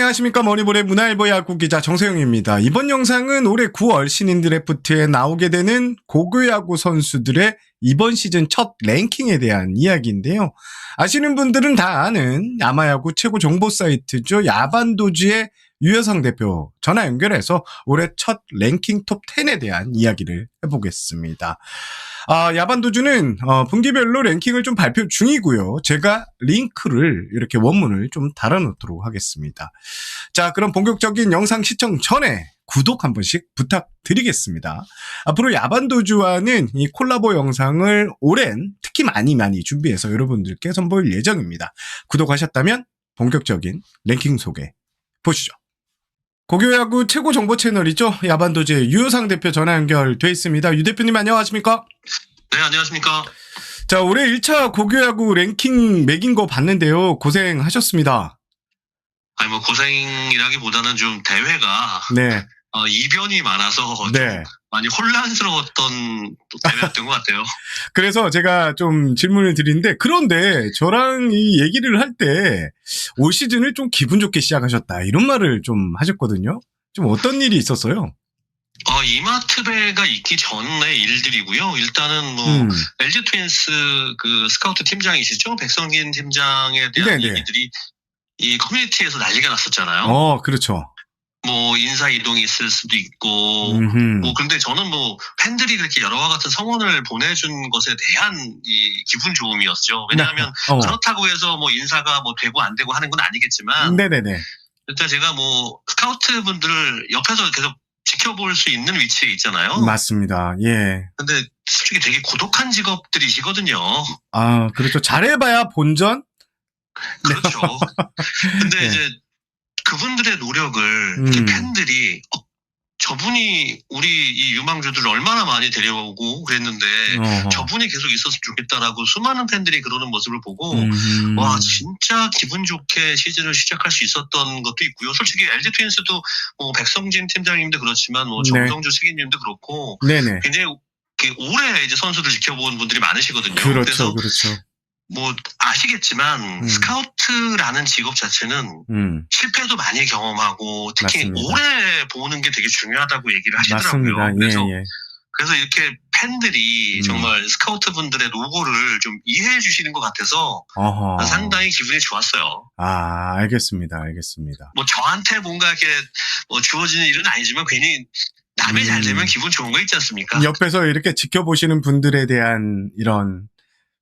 안녕하십니까. 머니볼의 문화일보 야구 기자 정세영입니다. 이번 영상은 올해 9월 신인 드래프트에 나오게 되는 고교 야구 선수들의 이번 시즌 첫 랭킹에 대한 이야기인데요. 아시는 분들은 다 아는 아마야구 최고 정보 사이트죠. 야반도주의 유여상 대표 전화 연결해서 올해 첫 랭킹 톱 10에 대한 이야기를 해보겠습니다. 야반도주는 분기별로 랭킹을 좀 발표 중이고요. 제가 링크를 이렇게 원문을 좀 달아놓도록 하겠습니다. 자, 그럼 본격적인 영상 시청 전에 구독 한 번씩 부탁드리겠습니다. 앞으로 야반도주와는 이 콜라보 영상을 오랜 특히 많이 준비해서 여러분들께 선보일 예정입니다. 구독하셨다면 본격적인 랭킹 소개 보시죠. 고교야구 최고 정보 채널이죠. 야반도주의 유여상 대표 전화 연결돼 있습니다. 유 대표님 안녕하십니까? 네, 안녕하십니까? 자, 올해 1차 고교야구 랭킹 매긴 거 봤는데요. 고생하셨습니다. 아니, 뭐, 고생이라기보다는 좀 대회가, 네. 이변이 많아서 좀 네. 많이 혼란스러웠던 대회였던 것 같아요. 그래서 제가 좀 질문을 드리는데, 그런데 저랑 이 얘기를 할 때 올 시즌을 좀 기분 좋게 시작하셨다. 이런 말을 좀 하셨거든요. 좀 어떤 일이 있었어요? 이마트배가 있기 전의 일들이고요. 일단은 뭐, LG 트윈스 그 스카우트 팀장이시죠? 백성긴 팀장에 대한 네네. 얘기들이 이 커뮤니티에서 난리가 났었잖아요. 그렇죠. 뭐 인사 이동이 있을 수도 있고 뭐 근데 저는 뭐 팬들이 그렇게 여러와 같은 성원을 보내준 것에 대한 이 기분 좋음이었죠. 왜냐하면 그렇다고 해서 뭐 인사가 뭐 되고 안 되고 하는 건 아니겠지만 네네네. 일단 제가 뭐 스카우트 분들을 옆에서 계속 지켜볼 수 있는 위치에 있잖아요. 맞습니다. 예. 근데 솔직히 되게 고독한 직업들이시거든요. 그렇죠. 잘해봐야 본전? 그렇죠. 근데 네. 이제 그분들의 노력을 이렇게 팬들이 저분이 우리 이 유망주들을 얼마나 많이 데려오고 그랬는데 저분이 계속 있었으면 좋겠다라고 수많은 팬들이 그러는 모습을 보고 와 진짜 기분 좋게 시즌을 시작할 수 있었던 것도 있고요. 솔직히 LG 트윈스도 뭐 백성진 팀장님도 그렇지만 뭐 정성주 책임님도 그렇고 네네. 굉장히 오래 이제 선수를 지켜본 분들이 많으시거든요. 그렇죠, 그래서 그렇죠. 뭐 아시겠지만 스카우트라는 직업 자체는 실패도 많이 경험하고 특히 맞습니다. 오래 보는 게 되게 중요하다고 얘기를 하시더라고요. 맞습니다. 그래서 예. 그래서 이렇게 팬들이 정말 스카우트 분들의 노고를 좀 이해해 주시는 것 같아서 상당히 기분이 좋았어요. 알겠습니다. 뭐 저한테 뭔가 이렇게 뭐 주어지는 일은 아니지만 괜히 남이 잘 되면 기분 좋은 거 있지 않습니까? 옆에서 이렇게 지켜보시는 분들에 대한 이런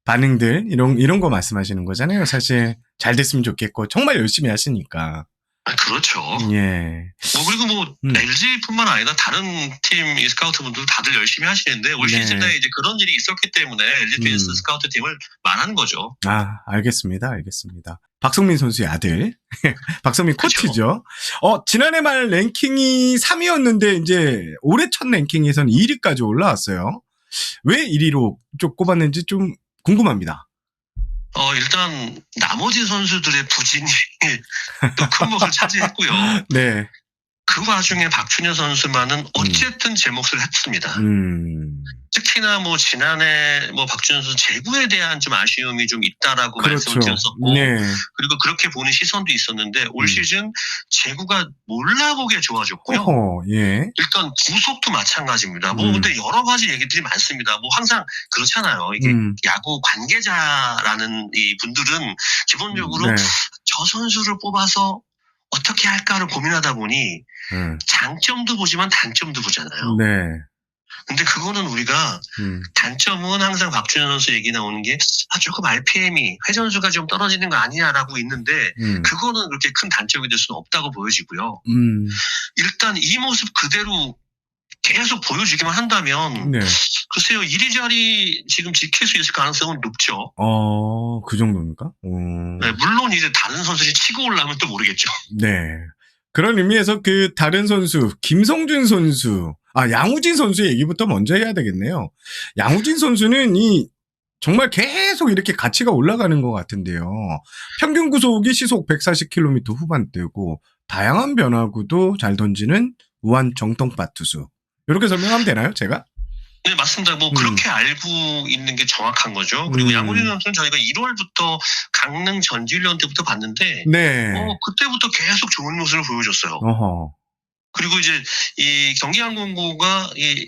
반응들, 이런 거 말씀하시는 거잖아요. 사실 잘 됐으면 좋겠고 정말 열심히 하시니까. 그렇죠. 예. 그리고 뭐 LG뿐만 아니라 다른 팀 스카우트 분들도 다들 열심히 하시는데 올 시즌에 이제 그런 일이 있었기 때문에 LG 트윈스 스카우트 팀을 말하는 거죠. 알겠습니다. 박성민 선수의 아들, 박성민 그렇죠. 코치죠. 지난해 말 랭킹이 3위였는데 이제 올해 첫 랭킹에서는 2위까지 올라왔어요. 왜 1위로 좀 꼽았는지 좀 궁금합니다. 일단 나머지 선수들의 부진이 또 큰 몫을 차지했고요. 네. 그 와중에 박준현 선수만은 어쨌든 제 몫을 했습니다. 특히나 뭐 지난해 뭐 박준현 선수 재구에 대한 좀 아쉬움이 좀 있다라고 그렇죠. 말씀을 드렸었고 네. 그리고 그렇게 보는 시선도 있었는데 올 시즌 재구가 몰라보게 좋아졌고요. 예. 일단 구속도 마찬가지입니다. 뭐 근데 여러 가지 얘기들이 많습니다. 뭐 항상 그렇잖아요. 이게 야구 관계자라는 이 분들은 기본적으로 저 선수를 뽑아서 어떻게 할까를 고민하다 보니 장점도 보지만 단점도 보잖아요. 네. 근데 그거는 우리가 단점은 항상 박준현 선수 얘기 나오는 게 조금 RPM이 회전수가 좀 떨어지는 거 아니냐라고 있는데 그거는 그렇게 큰 단점이 될 수는 없다고 보여지고요. 일단 이 모습 그대로 계속 보여주기만 한다면 글쎄요 1위 자리 지금 지킬 수 있을 가능성은 높죠. 그 정도입니까? 네, 물론 이제 다른 선수들이 치고 올라오면 또 모르겠죠. 네. 그런 의미에서 그 다른 선수 김성준 선수 양우진 선수 얘기부터 먼저 해야 되겠네요. 양우진 선수는 정말 계속 이렇게 가치가 올라가는 것 같은데요. 평균 구속이 시속 140km 후반대고 다양한 변화구도 잘 던지는 우한 정통파 투수. 이렇게 설명하면 되나요, 제가? 네, 맞습니다. 뭐 그렇게 알고 있는 게 정확한 거죠. 그리고 양호진 선수는 저희가 1월부터 강릉 전지훈련 때부터 봤는데 네. 그때부터 계속 좋은 모습을 보여줬어요. 어허. 그리고 이제 이 경기항공고가 이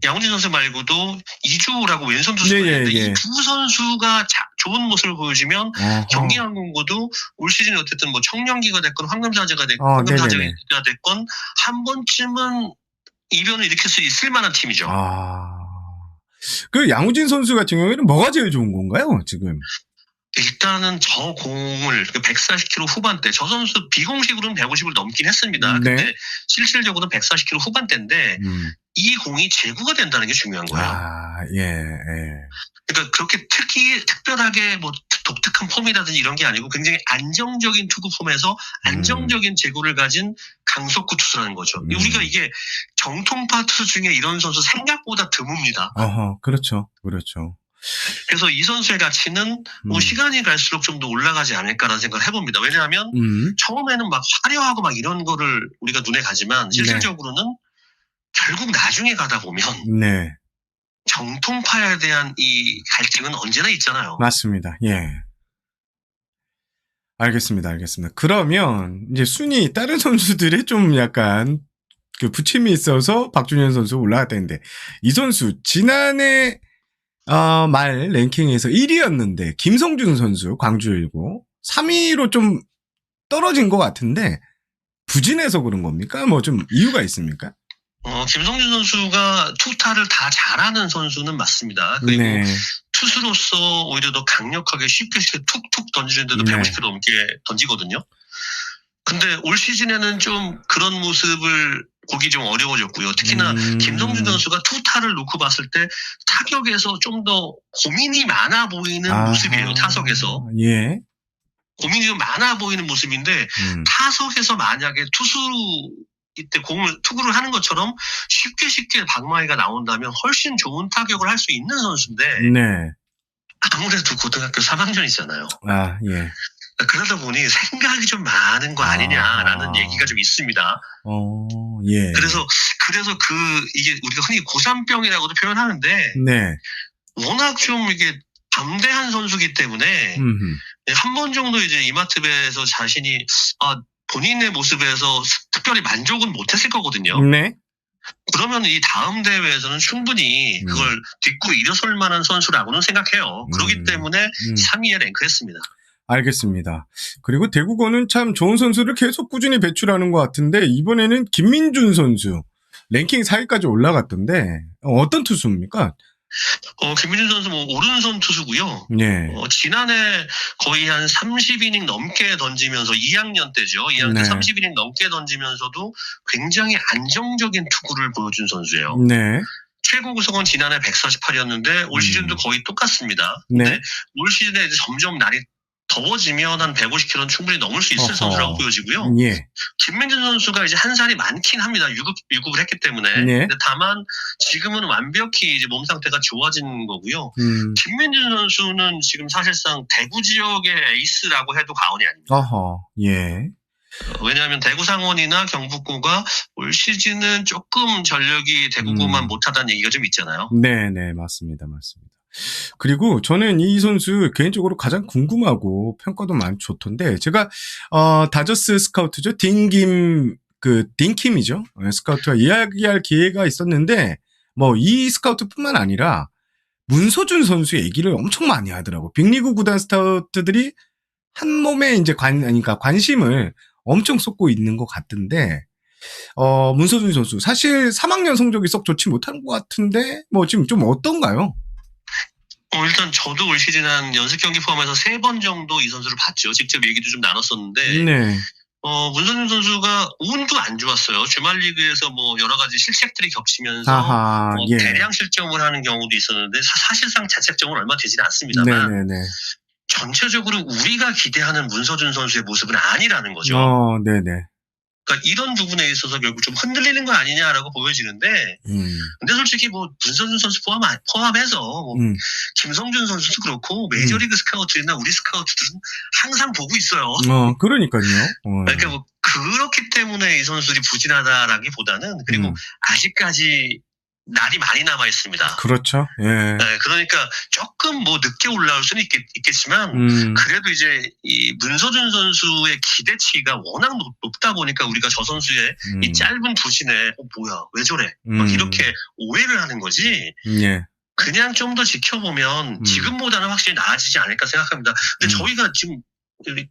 양호진 선수 말고도 이주호라고 왼손 투수가 있는데 이 두 선수가 좋은 모습을 보여주면 경기항공고도 올 시즌에 어쨌든 뭐 청년기가 됐건 황금사제가 됐건 한 번쯤은 이변을 일으킬 수 있을 만한 팀이죠. 그 양우진 선수 같은 경우에는 뭐가 제일 좋은 건가요, 지금? 일단은 저 공을 140km 후반대, 저 선수 비공식으로는 150을 넘긴 했습니다. 네. 근데 실질적으로는 140km 후반대인데 이 공이 제구가 된다는 게 중요한 거예요. 예. 그러니까 그렇게 특별하게 뭐 독특한 폼이라든지 이런 게 아니고 굉장히 안정적인 투구 폼에서 안정적인 제구를 가진 강속구 투수라는 거죠. 우리가 이게 정통파 투수 중에 이런 선수 생각보다 드뭅니다. 그렇죠. 그래서 이 선수의 가치는 뭐 시간이 갈수록 좀 더 올라가지 않을까라는 생각을 해봅니다. 왜냐하면 처음에는 막 화려하고 막 이런 거를 우리가 눈에 가지만 실질적으로는 결국 나중에 가다 보면 정통파에 대한 이 갈증은 언제나 있잖아요. 맞습니다. 예. 알겠습니다. 그러면 이제 순위 다른 선수들이 좀 약간 그 부침이 있어서 박준현 선수 올라갔다는데 이 선수 지난해 말 랭킹에서 1위였는데 김성준 선수 광주 19 3위로 좀 떨어진 것 같은데 부진해서 그런 겁니까? 뭐 좀 이유가 있습니까? 김성준 선수가 투타를 다 잘하는 선수는 맞습니다. 그리고 투수로서 오히려 더 강력하게 쉽게 툭툭 던지는데도 150km 넘게 던지거든요. 근데 올 시즌에는 좀 그런 모습을 보기 좀 어려워졌고요. 특히나 김성준 선수가 투타를 놓고 봤을 때 타격에서 좀 더 고민이 많아 보이는 모습이에요. 타석에서. 예. 고민이 좀 많아 보이는 모습인데 타석에서 만약에 이때 투구를 하는 것처럼 쉽게 방망이가 나온다면 훨씬 좋은 타격을 할 수 있는 선수인데 아무래도 고등학교 3학년이잖아요. 예. 그러다 보니 생각이 좀 많은 거 아니냐라는 얘기가 좀 있습니다. 예. 그래서 이게 우리가 흔히 고3병이라고도 표현하는데 워낙 좀 이게 담대한 선수기 때문에 한 번 정도 이제 이마트배에서 자신이 본인의 모습에서 특별히 만족은 못했을 거거든요. 그러면 이 다음 대회에서는 충분히 그걸 딛고 일어설 만한 선수라고는 생각해요. 그렇기 때문에 3위에 랭크했습니다. 알겠습니다. 그리고 대구고는 참 좋은 선수를 계속 꾸준히 배출하는 것 같은데 이번에는 김민준 선수 랭킹 4위까지 올라갔던데 어떤 투수입니까? 김민준 선수 뭐 오른손 투수고요. 지난해 거의 한 30이닝 넘게 던지면서 2학년 때죠. 2학년 때 30이닝 넘게 던지면서도 굉장히 안정적인 투구를 보여준 선수예요. 최고 구속은 지난해 148이었는데 올 시즌도 거의 똑같습니다. 근데 올 시즌에 이제 점점 날이 더워지면 한 150km는 충분히 넘을 수 있을 선수라고 보여지고요. 김민준 선수가 이제 한 살이 많긴 합니다. 유급을 했기 때문에. 근데 다만 지금은 완벽히 이제 몸 상태가 좋아진 거고요. 김민준 선수는 지금 사실상 대구 지역의 에이스라고 해도 과언이 아닙니다. 왜냐하면 대구 상원이나 경북고가 올 시즌은 조금 전력이 대구고만 못하다는 얘기가 좀 있잖아요. 네, 맞습니다. 그리고 저는 이 선수 개인적으로 가장 궁금하고 평가도 많이 좋던데 제가 다저스 스카우트죠. 딘킴이죠. 스카우트와 이야기할 기회가 있었는데 뭐 이 스카우트뿐만 아니라 문서준 선수 얘기를 엄청 많이 하더라고. 빅리그 구단 스카우트들이 한 몸에 이제 관심을 엄청 쏟고 있는 것 같은데 문서준 선수 사실 3학년 성적이 썩 좋지 못한 것 같은데 뭐 지금 좀 어떤가요? 일단 저도 올 시즌 한 연습 경기 포함해서 3번 정도 이 선수를 봤죠. 직접 얘기도 좀 나눴었는데 문선준 선수가 운도 안 좋았어요. 주말 리그에서 뭐 여러 가지 실책들이 겹치면서 대량 실점을 하는 경우도 있었는데 사실상 자책점은 얼마 되지는 않습니다만 전체적으로 우리가 기대하는 문서준 선수의 모습은 아니라는 거죠. 그러니까 이런 부분에 있어서 결국 좀 흔들리는 거 아니냐라고 보여지는데, 근데 솔직히 뭐 문선준 선수 포함해서 뭐 김성준 선수도 그렇고 메이저리그 스카우트나 우리 스카우트들은 항상 보고 있어요. 그러니까요. 그러니까 뭐 그렇기 때문에 이 선수들이 부진하다라기보다는 그리고 아직까지 날이 많이 남아 있습니다. 그렇죠. 예. 네, 그러니까 조금 뭐 늦게 올라올 수는 있겠지만 그래도 이제 이 문서준 선수의 기대치가 워낙 높다 보니까 우리가 저 선수의 이 짧은 부진에 뭐야 왜 저래 막 이렇게 오해를 하는 거지. 예. 그냥 좀 더 지켜보면 지금보다는 확실히 나아지지 않을까 생각합니다. 근데 저희가 지금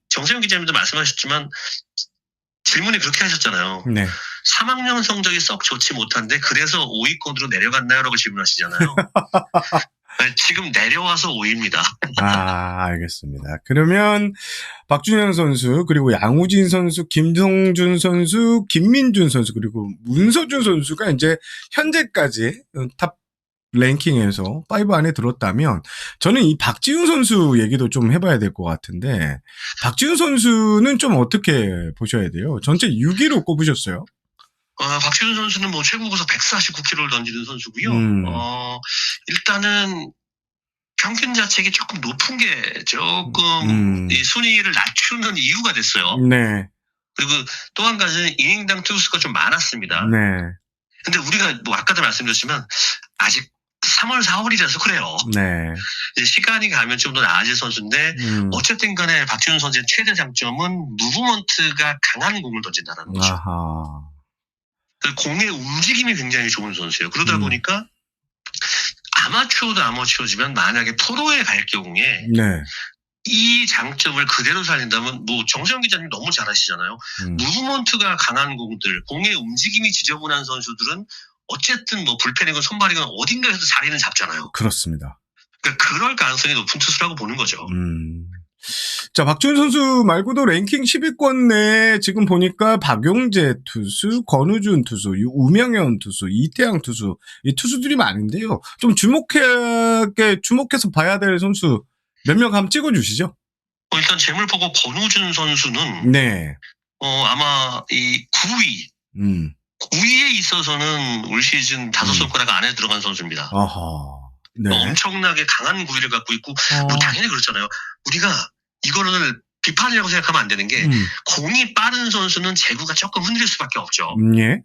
정세영 기자님도 말씀하셨지만 질문이 그렇게 하셨잖아요. 네. 3학년 성적이 썩 좋지 못한데 그래서 5위권으로 내려갔나요? 라고 질문하시잖아요. 네, 지금 내려와서 5위입니다. 알겠습니다. 그러면 박준영 선수, 그리고 양우진 선수, 김성준 선수, 김민준 선수, 그리고 문서준 선수가 이제 현재까지 탑 랭킹에서 5 안에 들었다면 저는 이 박지훈 선수 얘기도 좀 해봐야 될 것 같은데 박지훈 선수는 좀 어떻게 보셔야 돼요? 전체 6위로 꼽으셨어요. 박지훈 선수는 뭐 최고 고속 149km를 던지는 선수고요. 일단은 평균 자책이 조금 높은 게 조금 이 순위를 낮추는 이유가 됐어요. 네. 그리고 또 한 가지는 이닝당 투수가 좀 많았습니다. 네. 근데 우리가 뭐 아까도 말씀드렸지만 아직 3월, 4월이라서 그래요. 네. 이제 시간이 가면 좀 더 나아질 선수인데 어쨌든 간에 박지훈 선수의 최대 장점은 무브먼트가 강한 공을 던진다는 거죠. 아하. 공의 움직임이 굉장히 좋은 선수예요. 그러다 보니까 아마추어도 아마추어지만 만약에 프로에 갈 경우에 네. 이 장점을 그대로 살린다면 뭐 정세영 기자님 너무 잘하시잖아요. 무브먼트가 강한 공들, 공의 움직임이 지저분한 선수들은 어쨌든 뭐 불펜이건 손발이건 어딘가에서 자리는 잡잖아요. 그렇습니다. 그러니까 그럴 가능성이 높은 투수라고 보는 거죠. 자, 박준훈 선수 말고도 랭킹 10위권 내에 지금 보니까 박용재 투수, 권우준 투수, 우명현 투수, 이태양 투수, 이 투수들이 많은데요. 좀 주목해서 봐야 될 선수 몇 명 한번 찍어주시죠. 일단 재물 보고 권우준 선수는 네. 아마 이 9위. 9위에 있어서는 올 시즌 5손가락 안에 들어간 선수입니다. 아하. 네. 엄청나게 강한 9위를 갖고 있고, 뭐 당연히 그렇잖아요. 우리가 이거를 비판이라고 생각하면 안 되는 게, 공이 빠른 선수는 제구가 조금 흔들릴 수밖에 없죠. 예.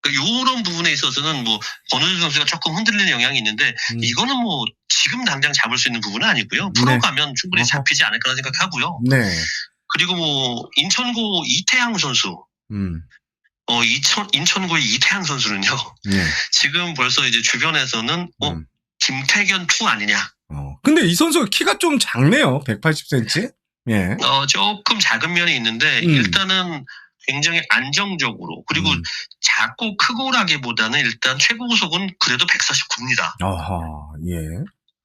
그러니까 이런 부분에 있어서는 뭐, 권우준 선수가 조금 흔들리는 영향이 있는데, 이거는 뭐, 지금 당장 잡을 수 있는 부분은 아니고요. 프로 가면 충분히 잡히지 않을 거라 생각하고요. 네. 그리고 뭐, 인천고 이태양 선수. 인천고의 이태양 선수는요. 네. 지금 벌써 이제 주변에서는 김태견 2 아니냐. 근데 이 선수가 키가 좀 작네요. 180cm. 예. 조금 작은 면이 있는데 일단은 굉장히 안정적으로 그리고 작고 크고라기보다는 일단 최고 구속은 그래도 149입니다. 아하. 예.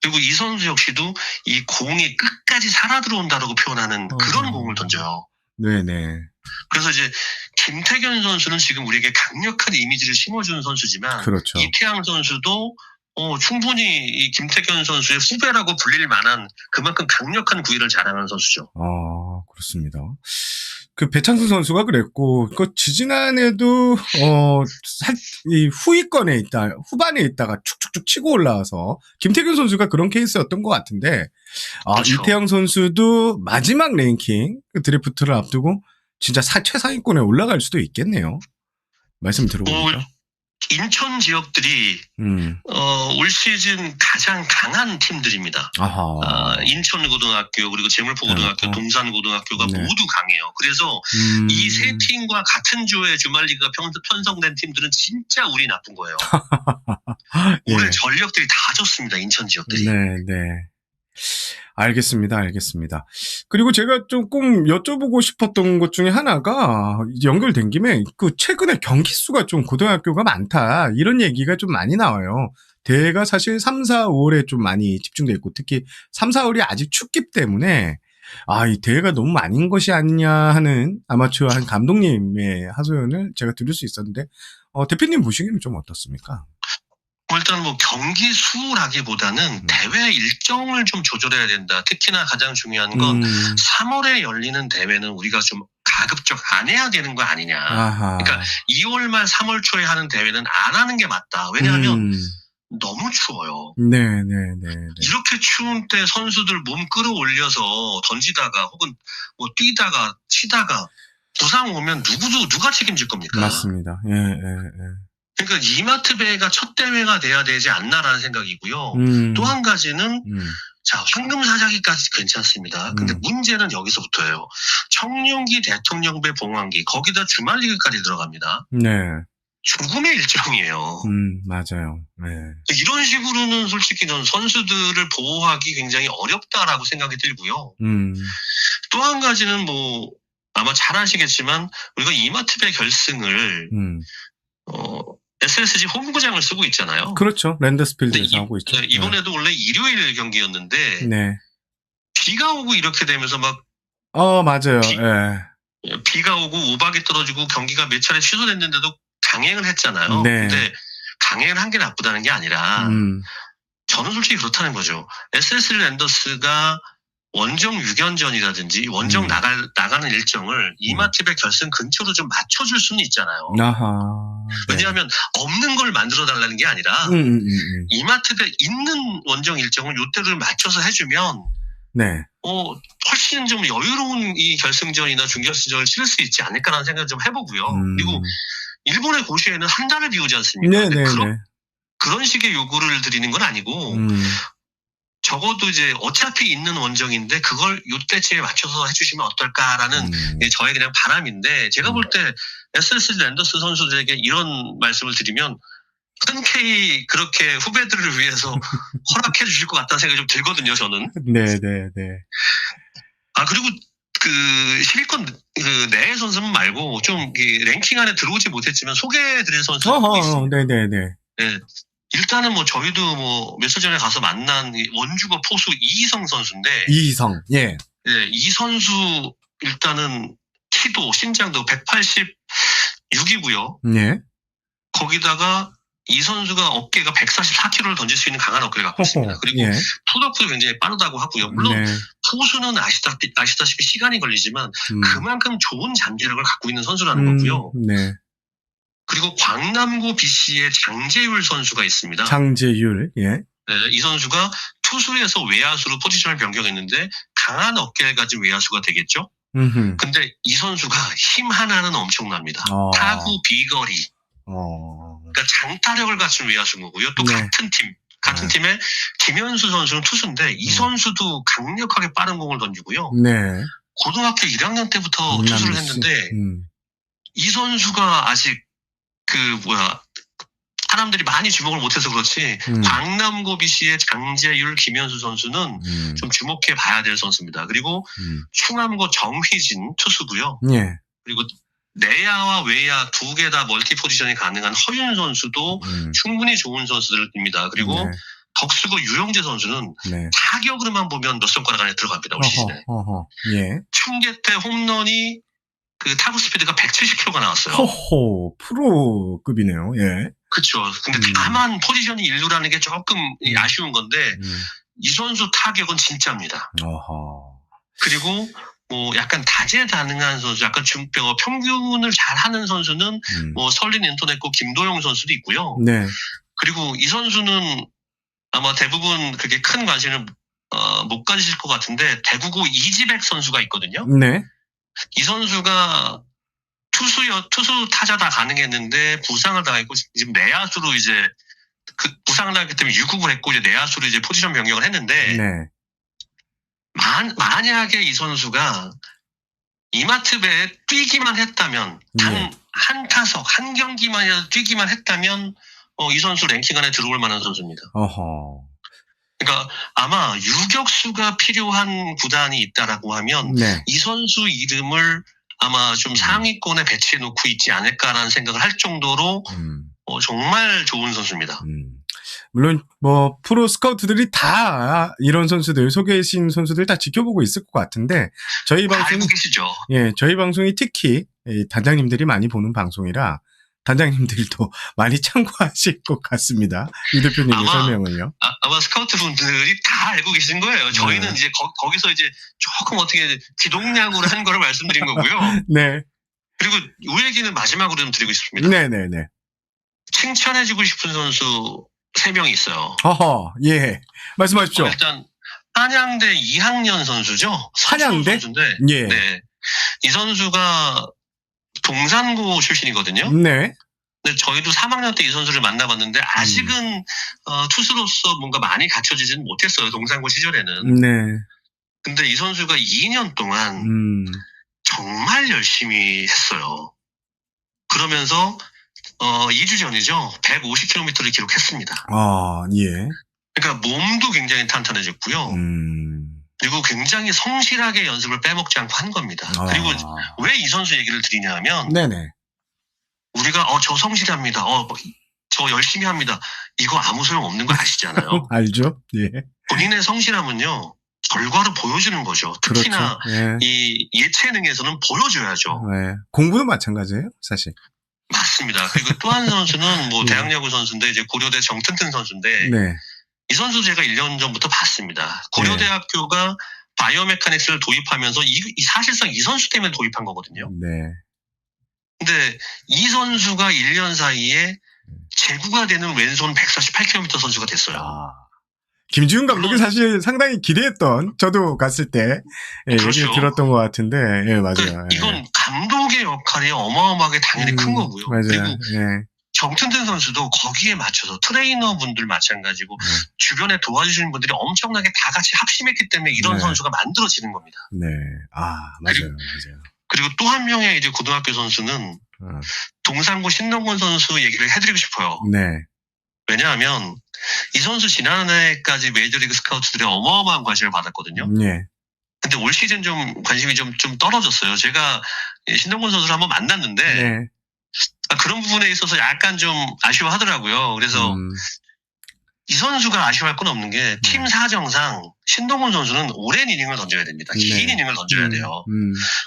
그리고 이 선수 역시도 이 공이 끝까지 살아 들어온다라고 표현하는 그런 공을 던져요. 네네. 그래서 이제 김태견 선수는 지금 우리에게 강력한 이미지를 심어주는 선수지만 그렇죠. 이태양 선수도 충분히 이 김태견 선수의 후배라고 불릴 만한 그만큼 강력한 구위를 자랑하는 선수죠. 그렇습니다. 그 배창수 선수가 그랬고, 그 지지난해도 이 후반에 있다가 축축축 치고 올라와서 김태균 선수가 그런 케이스였던 것 같은데, 그렇죠. 이태영 선수도 마지막 랭킹 드래프트를 앞두고 진짜 최상위권에 올라갈 수도 있겠네요. 말씀 들어보니까. 인천 지역들이 올 시즌 가장 강한 팀들입니다. 인천고등학교 그리고 제물포고등학교, 동산고등학교가 모두 강해요. 그래서 이 세 팀과 같은 조에 주말리그가 편성된 팀들은 진짜 운이 나쁜 거예요. 올해 전력들이 다 좋습니다. 인천 지역들이. 네. 알겠습니다. 그리고 제가 조금 여쭤보고 싶었던 것 중에 하나가 연결된 김에 그 최근에 경기 수가 좀 고등학교가 많다 이런 얘기가 좀 많이 나와요. 대회가 사실 3, 4, 5월에 좀 많이 집중돼 있고 특히 3, 4월이 아직 춥기 때문에 이 대회가 너무 많은 것이 아니냐 하는 아마추어 한 감독님의 하소연을 제가 들을 수 있었는데 대표님 보시기에는 좀 어떻습니까? 일단 뭐 경기 수라기보다는 대회 일정을 좀 조절해야 된다. 특히나 가장 중요한 건 3월에 열리는 대회는 우리가 좀 가급적 안 해야 되는 거 아니냐. 그러니까 2월 말 3월 초에 하는 대회는 안 하는 게 맞다. 왜냐하면 너무 추워요. 네. 이렇게 추운 때 선수들 몸 끌어올려서 던지다가 혹은 뭐 뛰다가 치다가 부상 오면 누가 책임질 겁니까? 맞습니다. 예. 그러니까 이마트배가 첫 대회가 돼야 되지 않나라는 생각이고요. 또 한 가지는 자, 황금사자기까지 괜찮습니다. 근데 문제는 여기서부터예요. 청룡기, 대통령배, 봉황기 거기다 주말리그까지 들어갑니다. 네. 죽음의 일정이에요. 맞아요. 네. 이런 식으로는 솔직히 전 선수들을 보호하기 굉장히 어렵다라고 생각이 들고요. 또 한 가지는 뭐 아마 잘 아시겠지만 우리가 이마트배 결승을 SSG 홈구장을 쓰고 있잖아요. 그렇죠. 랜더스필드에서 하고 있죠. 네, 이번에도 원래 일요일 경기였는데 네. 비가 오고 이렇게 되면서 막 맞아요. 비가 오고 우박이 떨어지고 경기가 몇 차례 취소됐는데도 강행을 했잖아요. 네. 근데 강행을 한 게 나쁘다는 게 아니라 저는 솔직히 그렇다는 거죠. SSG 랜더스가 원정 6연전이라든지 원정 나가는 일정을 이마트배 결승 근처로 좀 맞춰줄 수는 있잖아요. 아하. 왜냐하면 없는 걸 만들어 달라는 게 아니라 이마트배 있는 원정 일정을 요때를 맞춰서 해주면 네. 훨씬 좀 여유로운 이 결승전이나 준결승전을 치를 수 있지 않을까라는 생각을 좀 해보고요. 그리고 일본의 고시에는 한 달을 비우지 않습니까? 네네네. 그런 식의 요구를 드리는 건 아니고 적어도 이제 어차피 있는 원정인데 그걸 요때쯤에 맞춰서 해주시면 어떨까라는 저의 그냥 바람인데 제가 볼 때 SSG 랜더스 선수들에게 이런 말씀을 드리면 흔쾌히 그렇게 후배들을 위해서 허락해 주실 것 같다는 생각이 좀 들거든요, 저는. 네네네. 그리고 그 10위권 그 내의 선수는 말고 좀 랭킹 안에 들어오지 못했지만 소개해드릴 선수가 있습니다. 네네네. 네. 일단은 뭐 저희도 뭐 며칠 전에 가서 만난 원주거 포수 이희성 선수인데. 이희성, 예. 네, 이 선수 일단은 키도 신장도 186이고요. 네. 거기다가 이 선수가 어깨가 144kg를 던질 수 있는 강한 어깨를 갖고 있습니다. 그리고 푸덕도 굉장히 빠르다고 하고요. 물론 포수는 아시다시피 시간이 걸리지만 그만큼 좋은 잠재력을 갖고 있는 선수라는 거고요. 네. 그리고 광남고 BC의 장재율 선수가 있습니다. 장재율, 예. 네, 이 선수가 투수에서 외야수로 포지션을 변경했는데 강한 어깨를 가진 외야수가 되겠죠. 근데 이 선수가 힘 하나는 엄청납니다. 타구 비거리. 그러니까 장타력을 갖춘 외야수인 거고요. 또 같은 팀에 김현수 선수는 투수인데 이 선수도 강력하게 빠른 공을 던지고요. 네. 고등학교 1학년 때부터 투수를 했는데 이 선수가 아직 사람들이 많이 주목을 못해서 그렇지 광남고 BC의 장재율, 김현수 선수는 좀 주목해 봐야 될 선수입니다. 그리고 충암고 정휘진 투수고요. 예. 그리고 내야와 외야 두 개 다 멀티 포지션이 가능한 허윤 선수도 충분히 좋은 선수들입니다. 그리고 덕수고 유영재 선수는 타격으로만 보면 몇 손가락 안에 들어갑니다. 올 시즌에. 예. 춘계태 홈런이 그 타구 스피드가 170km가 나왔어요. 프로급이네요. 예. 그렇죠. 근데 다만 포지션이 일루라는 게 조금 아쉬운 건데 이 선수 타격은 진짜입니다. 그리고 뭐 약간 다재다능한 선수, 약간 평균을 잘하는 선수는 뭐 설린 인터넷고 김도영 선수도 있고요. 네. 그리고 이 선수는 아마 대부분 그렇게 큰 관심을 못 가지실 것 같은데 대구고 이지백 선수가 있거든요. 네. 이 선수가 투수 타자 다 가능했는데 부상을 당했고 지금 내야수로 이제 부상을 당했기 때문에 유급을 했고 이제 내야수로 이제 포지션 변경을 했는데 만약에 이 선수가 이마트배에 뛰기만 했다면 한 타석 한 경기만이라도 뛰기만 했다면 이 선수 랭킹 안에 들어올 만한 선수입니다. 그러니까 아마 유격수가 필요한 구단이 있다라고 하면 이 선수 이름을 아마 좀 상위권에 배치해 놓고 있지 않을까라는 생각을 할 정도로 정말 좋은 선수입니다. 물론 뭐 프로 스카우트들이 다 이런 선수들 소개해주신 선수들 다 지켜보고 있을 것 같은데 저희 방송 알고 계시죠? 예, 저희 방송이 특히 단장님들이 많이 보는 방송이라 단장님들도 많이 참고하실 것 같습니다. 유 대표님의 설명을요. 아마 스카우트 분들이 다 알고 계신 거예요. 저희는 이제 거기서 이제 조금 어떻게 기동량으로 한 거를 말씀드린 거고요. 네. 그리고 이 얘기는 마지막으로 좀 드리고 싶습니다. 네네네. 칭찬해주고 싶은 선수 3명이 있어요. 예. 말씀하십시오. 일단 한양대 2학년 선수죠. 한양대? 선수인데, 예. 네. 이 선수가 동산고 출신이거든요. 네. 근데 저희도 3학년 때 이 선수를 만나봤는데 아직은 투수로서 뭔가 많이 갖춰지지는 못했어요. 동산고 시절에는. 네. 근데 이 선수가 2년 동안 정말 열심히 했어요. 그러면서 2주 전이죠. 150km를 기록했습니다. 아, 예. 그러니까 몸도 굉장히 탄탄해졌고요. 그리고 굉장히 성실하게 연습을 빼먹지 않고 한 겁니다. 그리고 왜 이 선수 얘기를 드리냐 하면 네네. 우리가 저 성실합니다. 저 열심히 합니다. 이거 아무 소용 없는 거 아시잖아요. 알죠? 예. 본인의 성실함은요. 결과로 보여주는 거죠. 특히나 그렇죠. 예. 이 예체능에서는 보여줘야죠. 네. 공부도 마찬가지예요, 사실. 맞습니다. 그리고 또 한 선수는 뭐 네. 대학야구 선수인데 이제 고려대 정튼튼 선수인데 네. 이 선수 제가 1년 전부터 봤습니다. 고려대학교가 바이오메카닉스를 도입하면서 사실상 이 선수 때문에 도입한 거거든요. 네. 근데 이 선수가 1년 사이에 제구가 되는 왼손 148km 선수가 됐어요. 김지훈 감독이 사실 상당히 기대했던, 저도 갔을 때, 예, 그렇죠. 얘기를 들었던 것 같은데, 예, 맞아요. 이건 감독의 역할이 어마어마하게 당연히 큰 거고요. 맞아요. 그리고 예. 정튼튼 선수도 거기에 맞춰서 트레이너분들 마찬가지고 주변에 도와주시는 분들이 엄청나게 다 같이 합심했기 때문에 이런 선수가 만들어지는 겁니다. 네. 맞아요. 그리고 또 한 명의 이제 고등학교 선수는 동산고 신동건 선수 얘기를 해드리고 싶어요. 네. 왜냐하면 이 선수 지난해까지 메이저리그 스카우트들이 어마어마한 관심을 받았거든요. 예. 근데 올 시즌 좀 관심이 좀 떨어졌어요. 제가 신동건 선수를 한번 만났는데 네. 그런 부분에 있어서 약간 좀 아쉬워하더라고요. 그래서 이 선수가 아쉬워할 건 없는 게 팀 사정상 신동건 선수는 오랜 이닝을 던져야 됩니다. 긴 이닝을 던져야 돼요.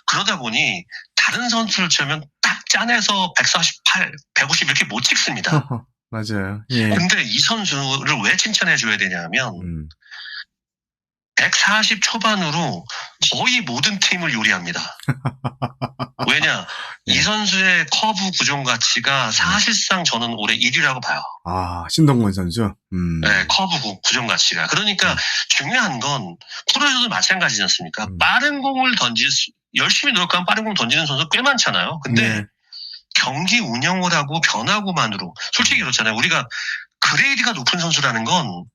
그러다 보니 다른 선수를 치면 딱 짜내서 148, 150 이렇게 못 찍습니다. 맞아요. 예. 근데 이 선수를 왜 칭찬해줘야 되냐면 140 초반으로 거의 모든 팀을 요리합니다. 왜냐? 이 선수의 커브 구종 가치가 사실상 저는 올해 1위라고 봐요. 신동건 선수? 네, 커브 구종 가치가. 그러니까 중요한 건 프로에서도 마찬가지지 않습니까? 빠른 공을 열심히 노력하면 빠른 공 던지는 선수 꽤 많잖아요. 근데 경기 운영을 하고 변화구만으로 솔직히 그렇잖아요. 우리가 그레이드가 높은 선수라는 건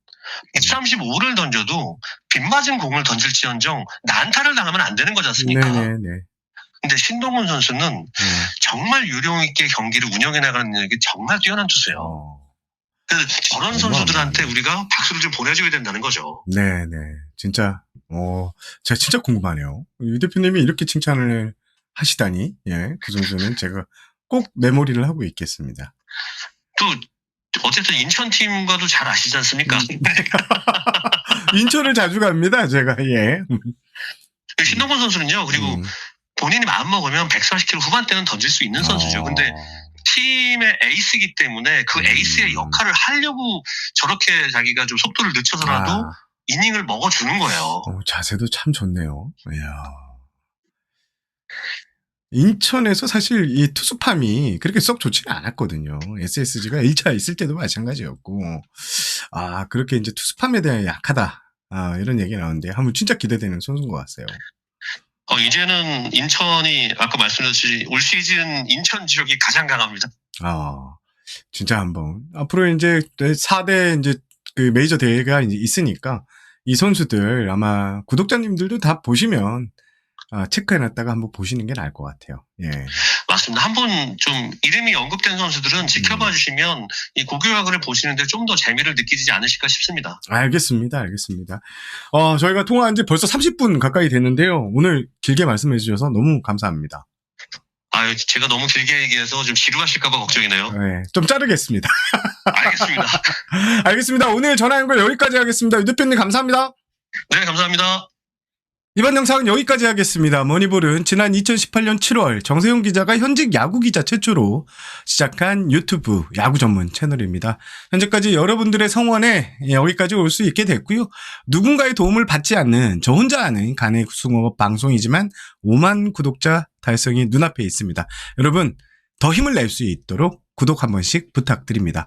135를 던져도 빗맞은 공을 던질지언정 난타를 당하면 안 되는 거지 않습니까? 네네네. 근데 신동훈 선수는 정말 유령 있게 경기를 운영해 나가는 능력이 정말 뛰어난 투수예요. 그래서 저런 선수들한테 우리가 박수를 좀 보내줘야 된다는 거죠. 네네. 진짜, 제가 진짜 궁금하네요. 유 대표님이 이렇게 칭찬을 하시다니, 예, 그 선수는 제가 꼭 메모리를 하고 있겠습니다. 또, 어쨌든 인천팀과도 잘 아시지 않습니까? 인천을 자주 갑니다, 제가, 예. 신동건 선수는요, 그리고 본인이 마음먹으면 140km 후반대는 던질 수 있는 선수죠. 근데 팀의 에이스이기 때문에 그 에이스의 역할을 하려고 저렇게 자기가 좀 속도를 늦춰서라도 이닝을 먹어주는 거예요. 자세도 참 좋네요. 이야. 인천에서 사실 이 투수팜이 그렇게 썩 좋지는 않았거든요. SSG가 1차 있을 때도 마찬가지였고, 그렇게 이제 투수팜에 대한 약하다. 이런 얘기 나오는데, 한번 진짜 기대되는 선수인 것 같아요. 이제는 인천이 아까 말씀드렸듯이 올 시즌 인천 지역이 가장 강합니다. 진짜 한번 앞으로 이제 4대 이제 그 메이저 대회가 이제 있으니까 이 선수들 아마 구독자님들도 다 보시면 체크해놨다가 한번 보시는 게 나을 것 같아요. 예. 맞습니다. 한번 좀 이름이 언급된 선수들은 지켜봐 주시면 이 고교야구를 보시는데 좀 더 재미를 느끼지 않으실까 싶습니다. 알겠습니다. 저희가 통화한 지 벌써 30분 가까이 됐는데요. 오늘 길게 말씀해 주셔서 너무 감사합니다. 제가 너무 길게 얘기해서 좀 지루하실까봐 걱정이네요. 네, 좀 자르겠습니다. 알겠습니다. 알겠습니다. 오늘 전화 연결 여기까지 하겠습니다. 유 대표님 감사합니다. 네, 감사합니다. 이번 영상은 여기까지 하겠습니다. 머니볼은 지난 2018년 7월 정세용 기자가 현직 야구 기자 최초로 시작한 유튜브 야구 전문 채널입니다. 현재까지 여러분들의 성원에 여기까지 올 수 있게 됐고요. 누군가의 도움을 받지 않는 저 혼자 하는 간해숭어업 방송이지만 5만 구독자 달성이 눈앞에 있습니다. 여러분 더 힘을 낼 수 있도록 구독 한 번씩 부탁드립니다.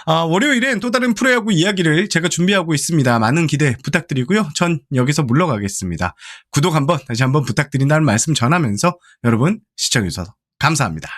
월요일엔 또 다른 프로야구 이야기를 제가 준비하고 있습니다. 많은 기대 부탁드리고요. 전 여기서 물러가겠습니다. 구독 다시 한번 부탁드린다는 말씀 전하면서 여러분 시청해주셔서 감사합니다.